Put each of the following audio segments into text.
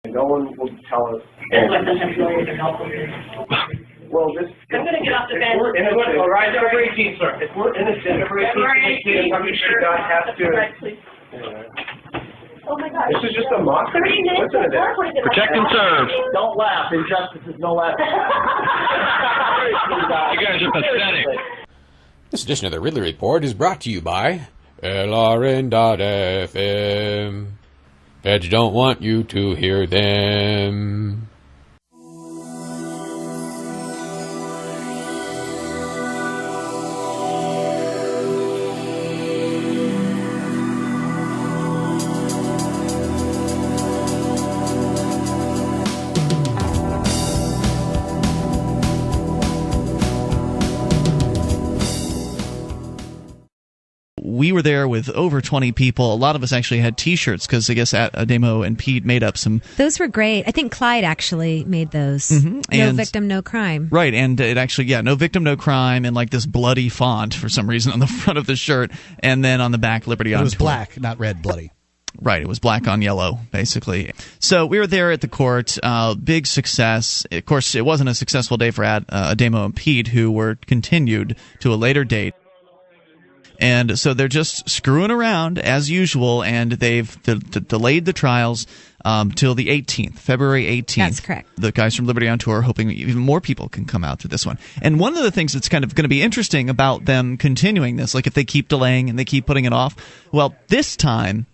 No one will tell us. Well, this. I'm going to get off the bench. We're innocent. All right, February 18th, sir. If we're innocent, February 18th, we should not have to. Oh my God. This is just a mock. Listen to this. Protect and serve. Don't laugh. Injustice is no laughing. You guys are pathetic. This edition of the Ridley Report is brought to you by LRN.FM. Feds don't want you to hear them. We were there with over 20 people. A lot of us actually had T-shirts because I guess Ademo and Pete made up some. Those were great. I think Clyde actually made those. Mm-hmm. No victim, no crime. Right, and it actually, no victim, no crime, and like this bloody font for some reason on the front of the shirt, and then on the back, Liberty on Tour. It was black, not red, bloody. Right, it was black on yellow, basically. So we were there at the court, big success. Of course, it wasn't a successful day for Ademo and Pete, who were continued to a later date. And so they're just screwing around as usual, and they've delayed the trials till the 18th, February 18th. That's correct. The guys from Liberty on Tour are hoping even more people can come out to this one. And one of the things that's kind of going to be interesting about them continuing this, like if they keep delaying and they keep putting it off, well, this time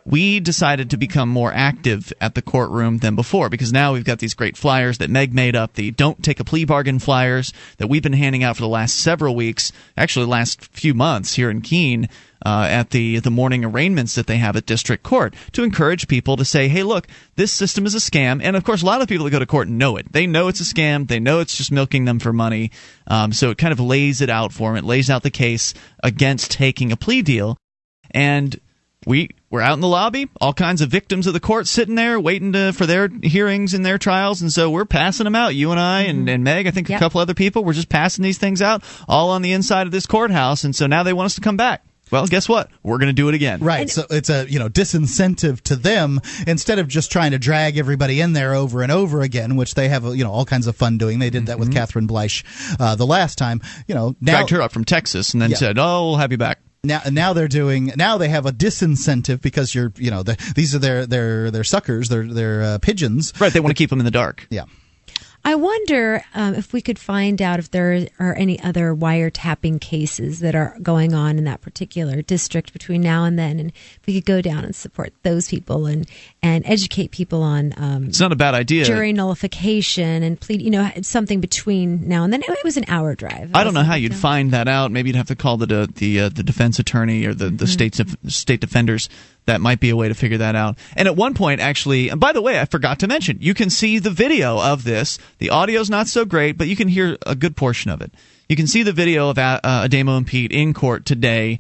we decided to become more active at the courtroom than before, because now we've got these great flyers that Meg made up, the Don't Take a Plea Bargain flyers that we've been handing out for the last several weeks, actually the last few months here in Keene, at the morning arraignments that they have at district court, to encourage people to say, hey, look, this system is a scam. And, of course, a lot of people that go to court know it. They know it's a scam. They know it's just milking them for money. So it kind of lays it out for them. It lays out the case against taking a plea deal. And we're out in the lobby, all kinds of victims of the court sitting there waiting for their hearings and their trials, and so we're passing them out, you and I and Meg, I think a couple other people, we're just passing these things out all on the inside of this courthouse, and so now they want us to come back. Well, guess what? We're going to do it again. Right, so it's a disincentive to them, instead of just trying to drag everybody in there over and over again, which they have all kinds of fun doing. They did that with Catherine Bleich the last time. Now, dragged her up from Texas and then said, "Oh, we'll have you back." Now they have a disincentive because these are their suckers, their pigeons. Right, they want to keep them in the dark. Yeah. I wonder if we could find out if there are any other wiretapping cases that are going on in that particular district between now and then, and if we could go down and support those people and educate people on it's not a bad idea. Jury nullification and plead, something between now and then. It was an hour drive. I don't know how you'd find that out. Maybe you'd have to call the defense attorney or the state defenders. That might be a way to figure that out. And at one point, actually, and by the way, I forgot to mention, you can see the video of this. The audio's not so great, but you can hear a good portion of it. You can see the video of Ademo and Pete in court today.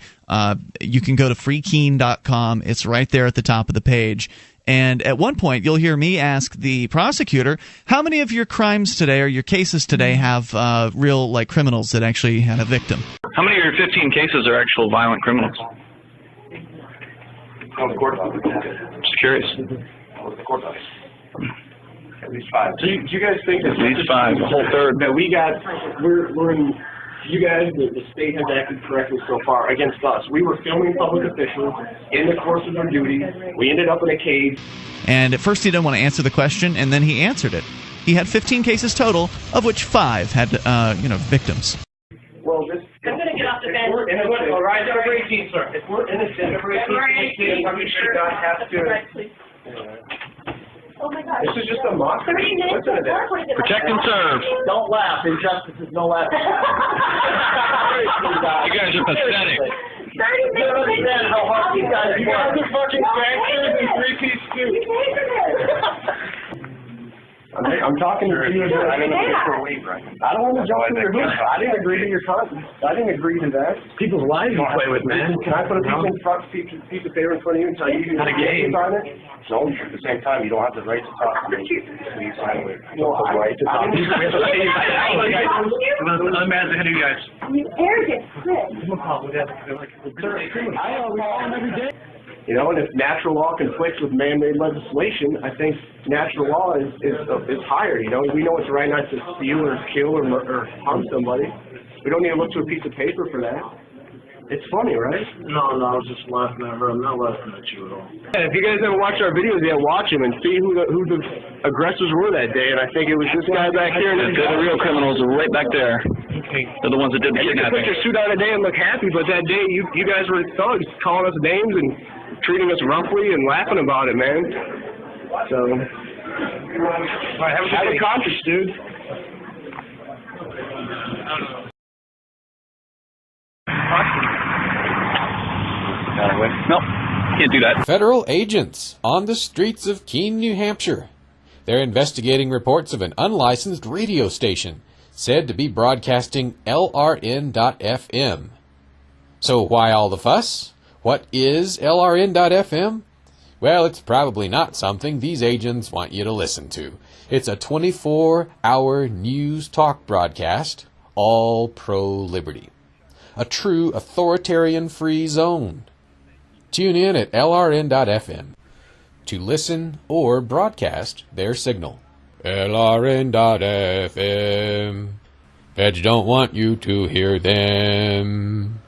You can go to freekeene.com. It's right there at the top of the page. And at one point, you'll hear me ask the prosecutor, how many of your crimes today or your cases today have real criminals that actually had a victim? How many of your 15 cases are actual violent criminals? On the court. Just curious. On the court. At least 5. Do you guys think that at least 5, a whole third that we're in? You guys, the state has acted correctly so far against us. We were filming public officials in the course of their duty. We ended up in a cage. And at first he didn't want to answer the question, and then he answered it. He had 15 cases total, of which 5 had victims. Well, I'm going to get off the bench. We're innocent. All right, February 18th, sir. If we're innocent, February 18th, we should not have to. Oh my God. This is just a mock. Listen to this. Protect and serve. Don't laugh. Injustice is no laughing. You guys are pathetic. 30 minutes. You don't understand how hard these guys work. You guys are fucking gangsters and three-piece suits. I'm talking to you. I don't want to jump in your boots. I didn't agree to your content. I didn't agree to that. People's lives you play with, man. Can I put a piece of paper in front of you and tell you you Not a game. on it? No, at the same time, you don't have the right to talk to me. Please sign it. No, I right to talk to you. I'm mad ahead of you guys. You arrogant prick. I always call him every day. You know, and if natural law conflicts with man-made legislation, I think natural law is higher. You know, we know it's right not to steal or kill or harm somebody. We don't need to look to a piece of paper for that. It's funny, right? No, I was just laughing at her. I'm not laughing at you at all. Yeah, if you guys haven't watched our videos yet, watch them and see who the aggressors were that day. And I think it was this guy back here. They're the real criminals are right back there. They're the ones that did the You can put kidnapping. your suit on today and look happy, but that day you guys were thugs, calling us names and treating us roughly and laughing about it, man. So, all right, have a conscience, dude. No, can't do that. Federal agents on the streets of Keene, New Hampshire. They're investigating reports of an unlicensed radio station said to be broadcasting LRN.FM. So why all the fuss? What is LRN.FM? Well, it's probably not something these agents want you to listen to. It's a 24-hour news talk broadcast, all pro-liberty. A true authoritarian-free zone. Tune in at LRN.FM to listen or broadcast their signal. LRN.FM. Feds don't want you to hear them.